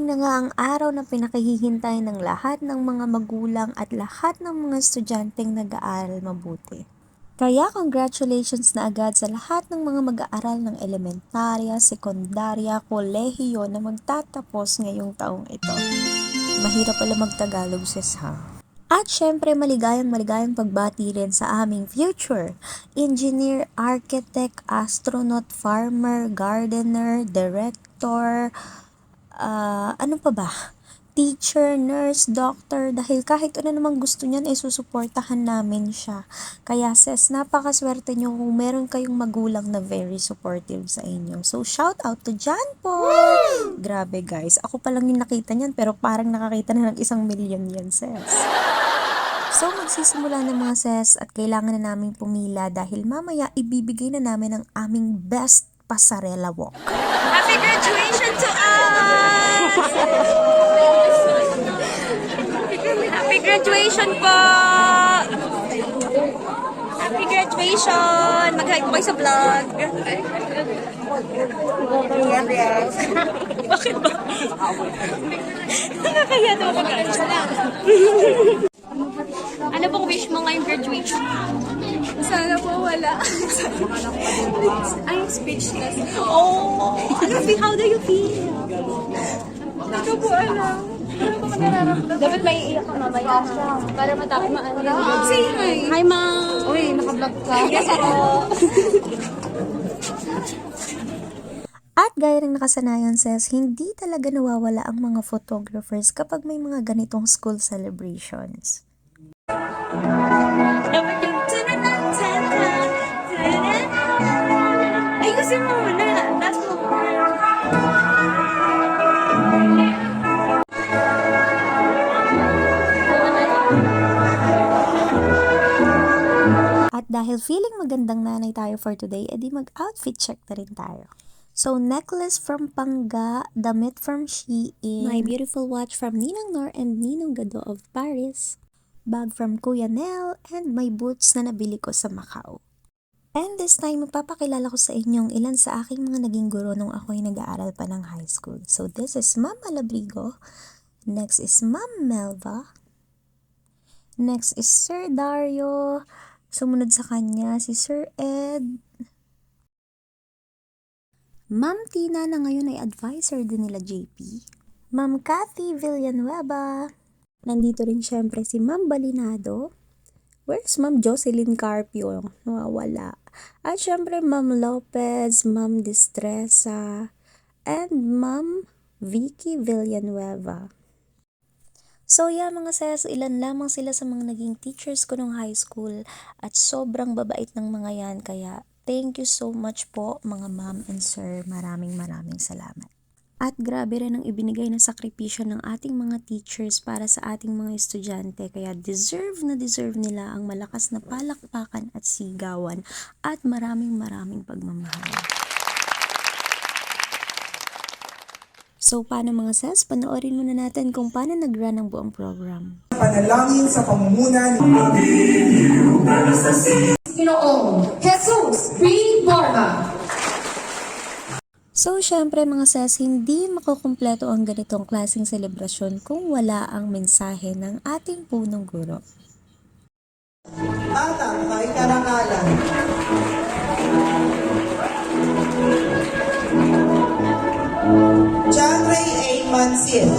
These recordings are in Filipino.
Dumating na nga ang araw na pinakahihintay ng lahat ng mga magulang at lahat ng mga estudyanteng nag-aaral mabuti. Kaya congratulations na agad sa lahat ng mga mag-aaral ng elementarya, sekundarya, kolehiyo na magtatapos ngayong taong ito. Mahirap pala mag-Tagalog, sis, ha? At syempre maligayang pagbati rin sa aming future. Engineer, architect, astronaut, farmer, gardener, director, ano pa ba? Teacher, nurse, doctor, dahil kahit ano namang gusto niyan ay susuportahan namin siya. Kaya sis, napakaswerte nyo kung meron kayong magulang na very supportive sa inyo. So shout out to John Paul! Grabe guys, ako pa lang yung nakita niyan pero parang nakakita na ng 1,000,000 yan sis. So magsisimula na mga sis at kailangan na naming pumila dahil mamaya ibibigay na namin ang aming best pasarela walk. Happy graduation to us! Happy graduation po! Happy graduation! Mag-hi po kayo sa vlog. Bakit ba? Nakakaya daw ako guys. Ano pong wish mo ngayong graduation? Sana po wala. I'm speechless. Oh! How do you feel? Hindi ko po alam. Ano ko nararamdaman? Dapat may iiyak ka mamaya para matapos maano. Say hi. Hi, ma'am! Uy, naka-vlog ka. Yes, ako. At gaya ng nakasanayan sis, hindi talaga nawawala ang mga photographers kapag may mga ganitong school celebrations. Ayusin mo muna. That's mo. At dahil feeling magandang nanay tayo for today, edi mag-outfit check na rin tayo. So, necklace from Pangga, damit from Shein, my beautiful watch from Ninang Nor and Ninong Gado of Paris, bag from Kuya Nel, and my boots na nabili ko sa Macau. And this time, magpapakilala ko sa inyong ilan sa aking mga naging guro nung ako'y nag-aaral pa ng high school. So, this is Ma'am Alabrigo. Next is Ma'am Melva. Next is Sir Dario. Sumunod sa kanya si Sir Ed. Ma'am Tina na ngayon ay advisor din nila JP. Ma'am Cathy Villanueva. Nandito rin syempre si Ma'am Balinado. Where's Ma'am Jocelyn Carpio? Nawawala. At syempre Ma'am Lopez, Ma'am Distresa, and Ma'am Vicky Villanueva. So yeah mga sis, ilan lamang sila sa mga naging teachers ko nung high school at sobrang babait ng mga yan kaya thank you so much po mga ma'am and sir, maraming salamat. At grabe rin ang ibinigay na sakripisyo ng ating mga teachers para sa ating mga estudyante kaya deserve nila ang malakas na palakpakan at sigawan at maraming pagmamahal. So, paano mga sis? Panoorin muna natin kung paano nag-run ang buong program. Panalangin sa pamumuno ni Ginoong Jesus B. Borja. So, syempre mga sis, hindi makukumpleto ang ganitong klaseng selebrasyon kung wala ang mensahe ng ating punong guro. Batang may karangalan. John Ray A. Mansil.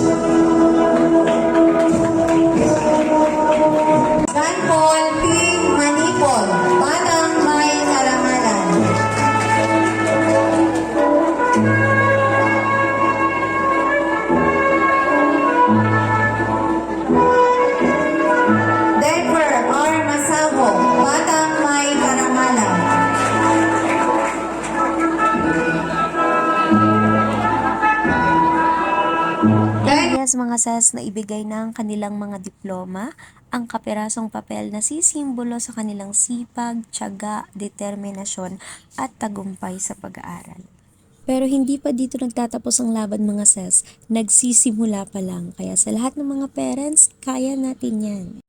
John Paul P. Manipon. Batang may karangalan. Denver R. Masabo. Batang may karangalan. Yes mga sis, na ibigay ng kanilang mga diploma, ang kapirasong papel na sisimbolo sa kanilang sipag, tiyaga, determinasyon at tagumpay sa pag-aaral. Pero hindi pa dito nagtatapos ang laban mga sis, nagsisimula pa lang. Kaya sa lahat ng mga parents, kaya natin yan.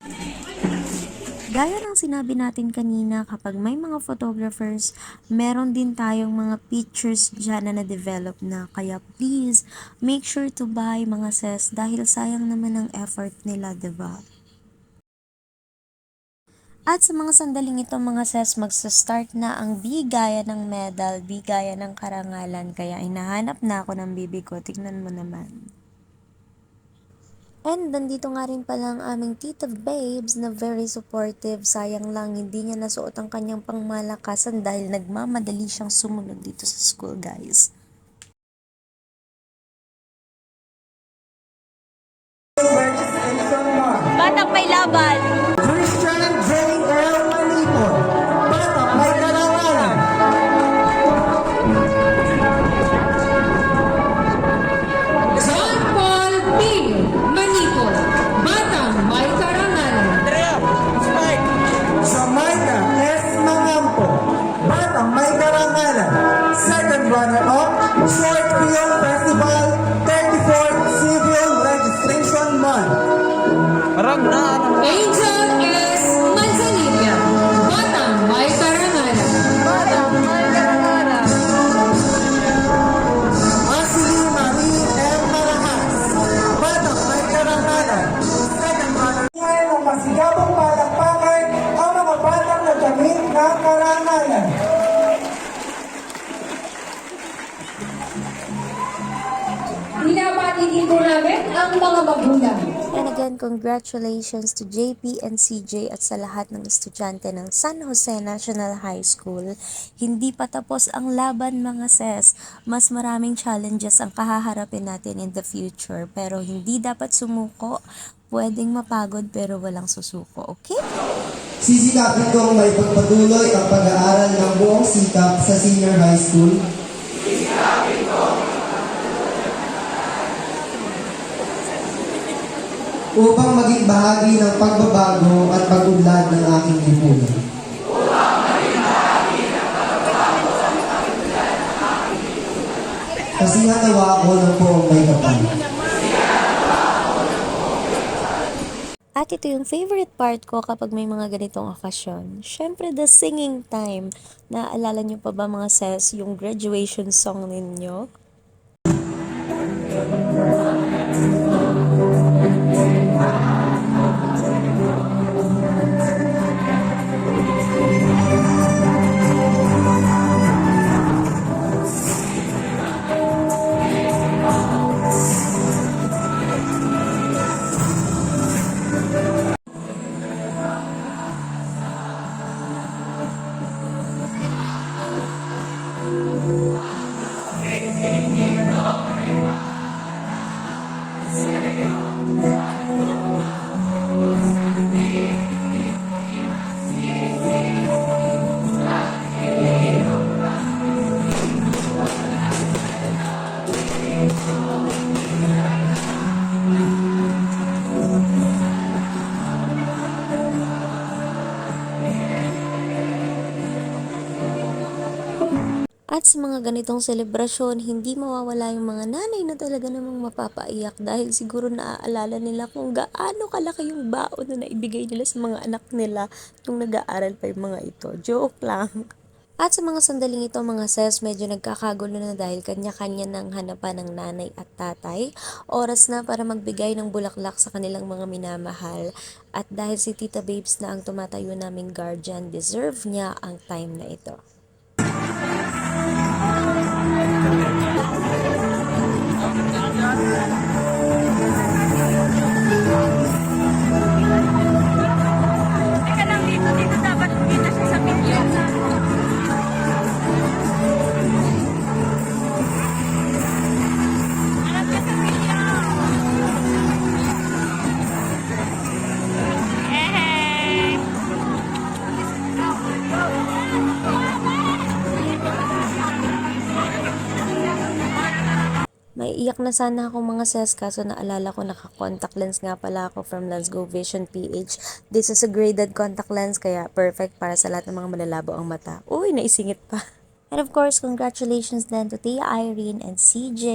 Gaya ng sinabi natin kanina, kapag may mga photographers, meron din tayong mga pictures dyan na na-develop na. Kaya please, make sure to buy mga ses dahil sayang naman ang effort nila, 'di ba? At sa mga sandaling ito mga ses, magsa-start na ang bigayan ng medal, bigayan ng karangalan. Kaya hinahanap na ako ng bibi ko. Tignan mo naman. And nandito nga rin pala ang aming Tita Babes na very supportive. Sayang lang hindi niya nasuot ang kanyang pangmalakasan dahil nagmamadali siyang sumunod dito sa school, guys. Registration Month. Batang may laban. Christian J.L. Manipon. Batang may karangalan. John Paul P. Manipol, Batang May Karangalan. Jamaica S. Mangampo. Batang may karangalan. Second runner-up, Short Film Festival, 34th Civil Registration Month. Angel S. Manzanilla, Batang May Karangalan. Ashley Marie M. Marahas. Batang may karangalan. Second runner-up. Ng masigabong palakpakan ang mga batang nagamit ng karangalan. Binabati din po namin ang mga magulang. And again, congratulations to JP and CJ at sa lahat ng estudyante ng San Jose National High School. Hindi pa tapos ang laban mga ses. Mas maraming challenges ang kahaharapin natin in the future. Pero hindi dapat sumuko. Pwedeng mapagod pero walang susuko, okay? Sisikapin kong may pagpatuloy ang pag-aaral ng buong sikap sa senior high school. Upang maging bahagi ng pagbabago at pag-unlad ng aking lipunan. Kasihan nawa ako ng buong may kapal. At ito yung favorite part ko kapag may mga ganitong okasyon. Syempre, the singing time. Naaalala nyo pa ba mga ses yung graduation song ninyo? At sa mga ganitong selebrasyon, hindi mawawala yung mga nanay na talaga namang mapapaiyak dahil siguro naaalala nila kung gaano kalaki yung baon na naibigay nila sa mga anak nila nung nag-aaral pa yung mga ito. Joke lang. At sa mga sandaling ito mga ses, medyo nagkakagulo na dahil kanya-kanya ng hanapan ng nanay at tatay. Oras na para magbigay ng bulaklak sa kanilang mga minamahal. At dahil si Tita Babes na ang tumatayo naming guardian, deserve niya ang time na ito. Teka lang dito dapat dito siya sa video. Alam ka sa video. Maiiyak na sana ako mga ses kaso naalala ko naka-contact lens nga pala ako from Lens Go Vision PH. This is a graded contact lens kaya perfect para sa lahat ng mga malalabo ang mata. Uy, naisingit pa. And of course, congratulations then to Tia Irene and CJ.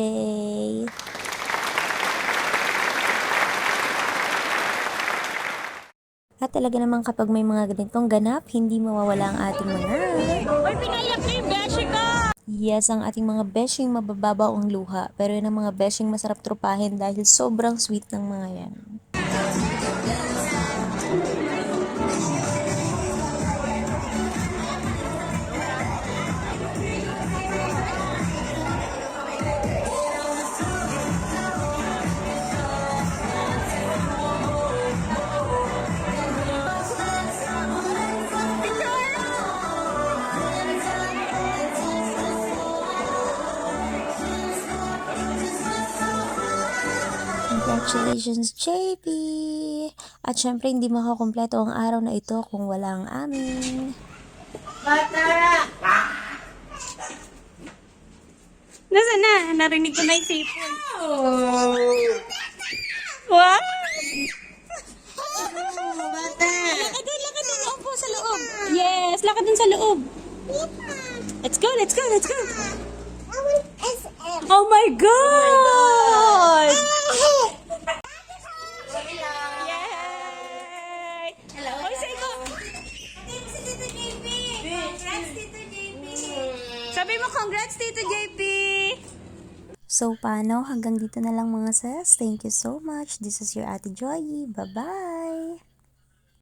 At talaga naman kapag may mga ganitong ganap, hindi mawawala ang ating mga... Uy, pinayak ko yung beshi ko! Yes, ang ating mga beshing mabababaw ang luha. Pero yun ang mga beshing masarap trupahin dahil sobrang sweet ng mga yan. Congratulations, JP! At syempre, hindi makakompleto ang araw na ito kung wala ang amin. Nasaan na? Narinig ko na yung sipon. Wow! Lakad dun. Opo, sa loob. Yes, lakad dun sa loob. Let's go. Oh my God! Yay! Hello. Oy, say ko. Sabi mo, congrats, Tito JP! So, paano? Hanggang dito na lang mga sis. Thank you so much. This is your Ate Joy. Bye-bye!